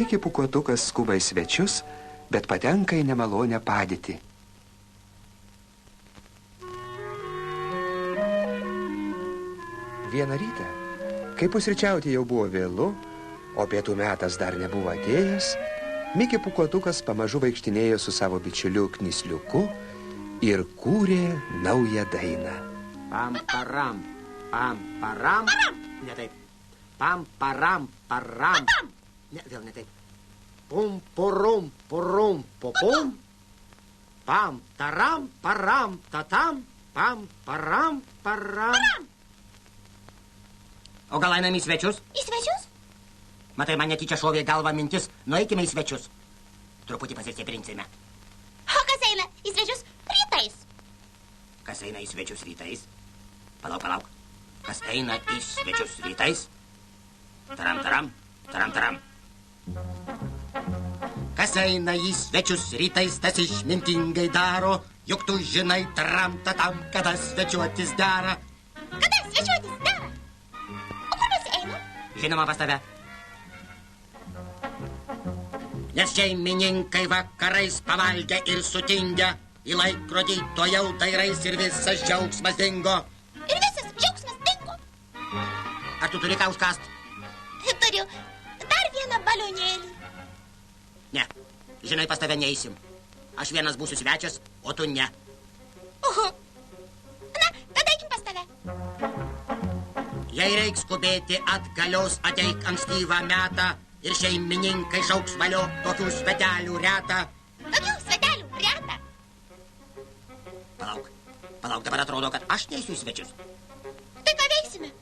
Mikė Pūkuotukas skuba į svečius, bet patenka į nemalonę padėtį. Vieną rytą, kai pusryčiauti jau buvo vėlu, o pietų metas dar nebuvo atėjęs, Mikė Pūkuotukas pamažu vaikštinėjo su savo bičiuliu Knysliuku ir kūrė naują dainą. Pam, param, pam, param. Ne taip. Pam, param, param. Ne, vėl ne taip. Pum, purum, purum, popum. Pam, taram, param, tatam. Pam, param, param. O gal einam į svečius? Į svečius? Matai, man netyčia šovė galva mintis. Nueikime į svečius. Truputį pasistieprinsime. O kas eina į svečius rytais? Kas eina į svečius rytais? Palauk, palauk. Kas eina į svečius rytais? Taram, taram, taram, taram. Kas eina į svečius rytais, tas išmintingai daro, juk tu žinai, taram, tatam, kada svečiuotis dera. Kada svečiuotis dera? O kur mes einu? Žinoma, pas tave. Nes šeimininkai vakarais pavalgę ir sutingę, į laikrodį tuojau dairais ir visas džiaugsmas dingo. Ir visas džiaugsmas dingo? Ar tu turi ką užkast? Turiu dar vieną balionėlį. Ne, žinai, pas tave neįsim. Aš vienas būsiu svečias, o tu ne. Oho. Na, tada eikim pas tave. Jei reiks skubėti atgalios, ateik ankstyvą metą ir šeimininkai šauks valio, tokių svetelių reta. Tokių svetelių reta? Palauk, dabar atrodo, kad aš neįsiu į svečius. Tai ką veiksime?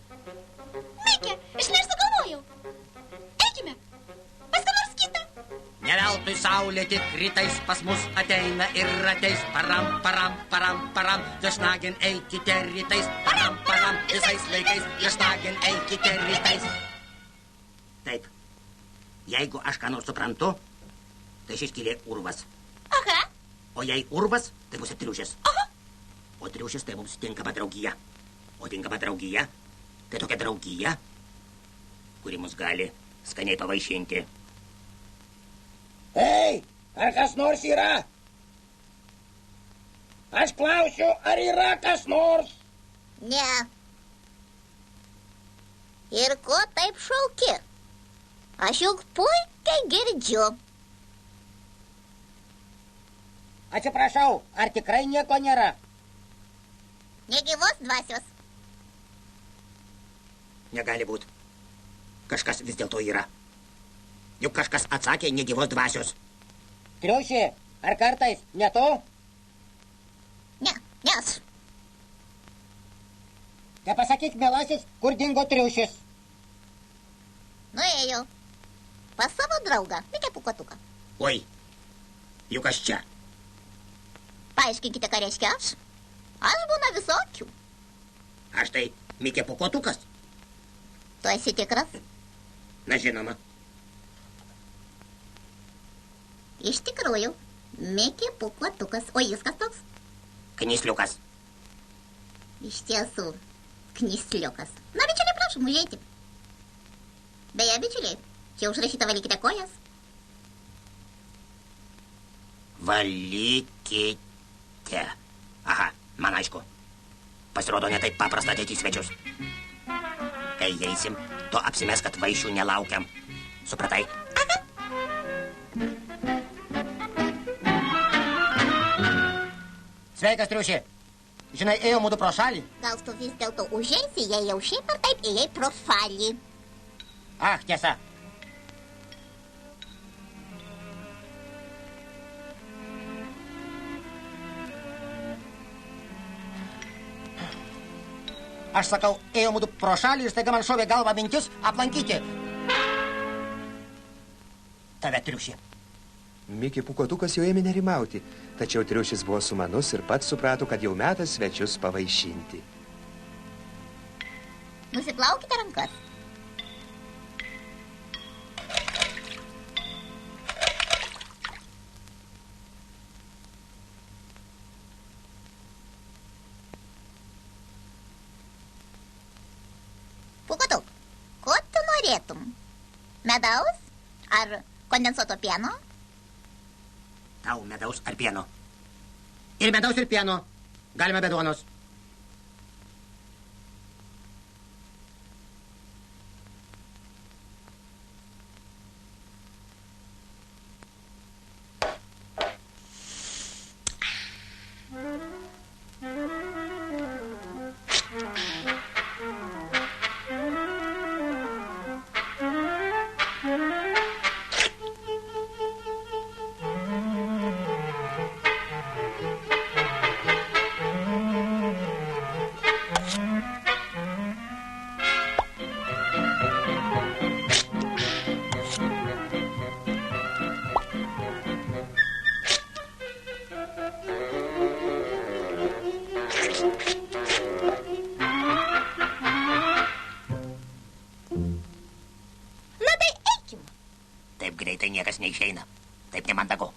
Mikė, aš nesugalvojau. Eikime, pas ką nors kitą. Ne veltui saulė tik rytais pas mus ateina ir ateis. Param, param, param, param, viešnagin eikite rytais. Param, param, visais laikais, viešnagin eikite rytais. Taip, jeigu aš ką nors suprantu, tai šis skylė urvas. Aha. O jei urvas, tai bus ir triušis. Aha. O triušis tai mums tinkama draugija. O tinkama draugija, tai tokia draugija, kuri mus gali skaniai pavaišinti. Ei, ar kas nors yra? Aš klausiu, ar yra kas nors? Ne. Ir ko taip šauki? Aš juk puikiai girdžiu. Atsiprašau, ar tikrai nieko nėra? Negyvos dvasios. Negali būt. Kažkas vis dėlto yra. Juk kažkas atsakė negyvos dvasios. Triušė, ar kartais ne tu? Ne, ne aš. Te pasakyk, mielasis, kur dingo triušis. Nuėjau pas savo draugą, Mikė Pūkuotuką. Oi, juk aš čia. Paaiškinkite, ką reiškia aš. Aš būna visokių. Aš tai Mikė Pūkuotukas. Tu esi tikras? Na, žinoma. Iš tikrųjų, Mikė Pūkuotukas. O jis kas toks? Knysliukas. Iš tiesų, Knysliukas. Na, bičiuliai, prašom, užeiti. Beje, bičiuliai, čia užrašyta valykite kojas. Valykite. Aha, man aišku. Pasirodo, ne taip paprasta ateiti į svečius. Kai eisim, tu apsimes, kad vaišių nelaukiam. Supratai? Aha. Sveikas, triušė. Žinai, ėjo mūdu pro šalį. Gal tu vis dėlto užeisi, jei jau šiaip ar taip ėjai pro šalį. Ach, tiesa. Aš sakau, ėjo mūdu pro šalį ir staiga man šovė galva mintis aplankyti tave, triušė. Mikė Pūkuotukas jau ėmė nerimauti, tačiau triušis buvo sumanus ir pats suprato, kad jau metas svečius pavaišinti. Nusiplaukite rankas. Pūkuotuk, ko tu norėtum? Medaus ar Kondensuoto pieno? Tau medaus ar pieno? Ir medaus, ir pieno. Galima be duonos. Greitai niekas neišeina. Taip nemandagu.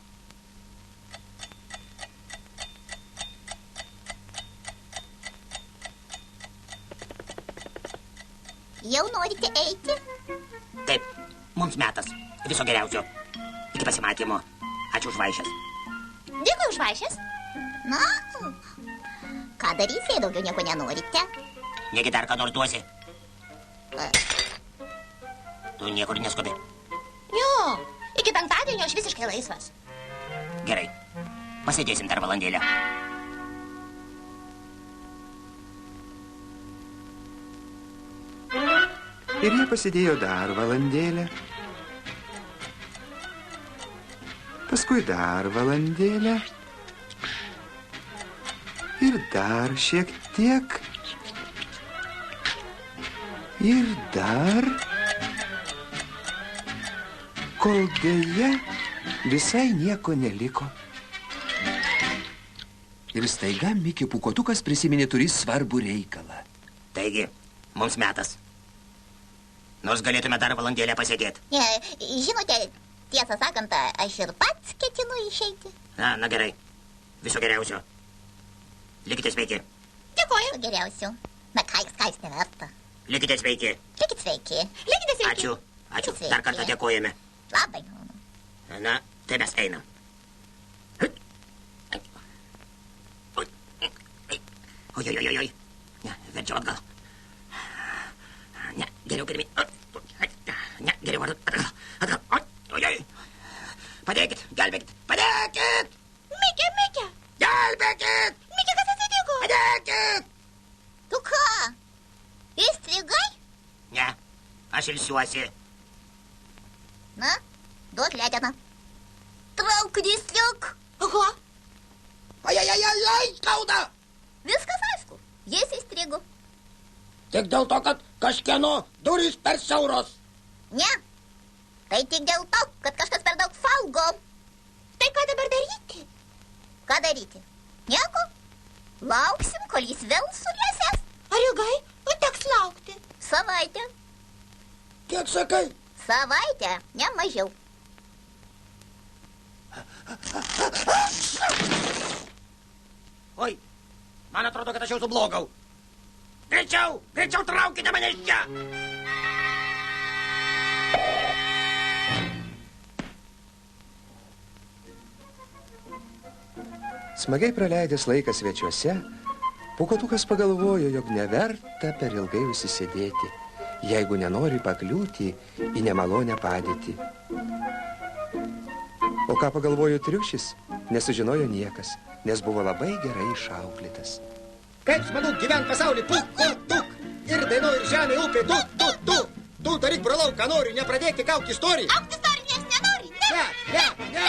Jau norite eiti? Taip, mums metas. Viso geriausio. Iki pasimatymo. Ačiū už vaišes. Dėkui už vaišes. Na, ką darysi, jei daugiau nieko nenorite? Negi dar ką nors duosi. Tu niekur neskubi. Jo, iki penktadienio aš visiškai laisvas. Gerai, pasėdėsim dar valandėlę. Ir jie pasėdėjo dar valandėlę. Paskui dar valandėlę. Ir dar šiek tiek. Ir dar... Kol dėja visai nieko neliko. Ir staiga Mikė Pūkuotukas prisiminė turį svarbų reikalą. Taigi, mums metas. Nors galėtume dar valandėlę pasėdėti. Žinote, tiesą sakant, aš ir pats ketinu išeiti. Na gerai. Viso geriausio. Likite sveiki. Dėkoju. Geriausio. Na ką jūs neverta. Likite sveiki. Likite sveiki. Likite sveiki. Ačiū. Dar kartą dėkojame. Labai. Na, tai mes einam. Oi. Ne, verčiau atgal. Ne, geriau pirmin. Ne, geriau atgal. Oi. Padėkit, gelbėkit. Padėkit! Mikė. Gelbėkit! Mikė, kas atsitiko? Padėkit! Tu ką? Įstrigai? Ne, aš ilsiuosi. Na, duok leteną. Trauk, Knysliuk. Aha. Ai, skauda. Viskas aišku, jis įstrigo. Tik dėl to, kad kažkieno durys per siauros. Ne, tai tik dėl to, kad kažkas per daug valgo. Tai ką dabar daryti? Ką daryti? Nieko. Lauksim, kol jis vėl sulėsės. Ar ilgai? Teks laukti. Savaitę. Kiek sakai? Savaitę, ne mažiau. Oi, man atrodo, kad aš jau sublogau. Greičiau traukite mane iš čia. Smagiai praleidęs laiką svečiuose, Pūkuotukas pagalvojo, jog neverta per ilgai užsisėdėti, jeigu nenori pakliūti į nemalonę padėtį. O ką pagalvojo triušis, nesužinojo niekas, nes buvo labai gerai išauklėtas. Kaip smagu gyvent pasaulį, tuk. Ir daino, ir žemė, upė, tuk. Tu daryk brolau, ką nori, nepradėk tik aukti istorijų. Aukti istorijų nieks nenori. Ne.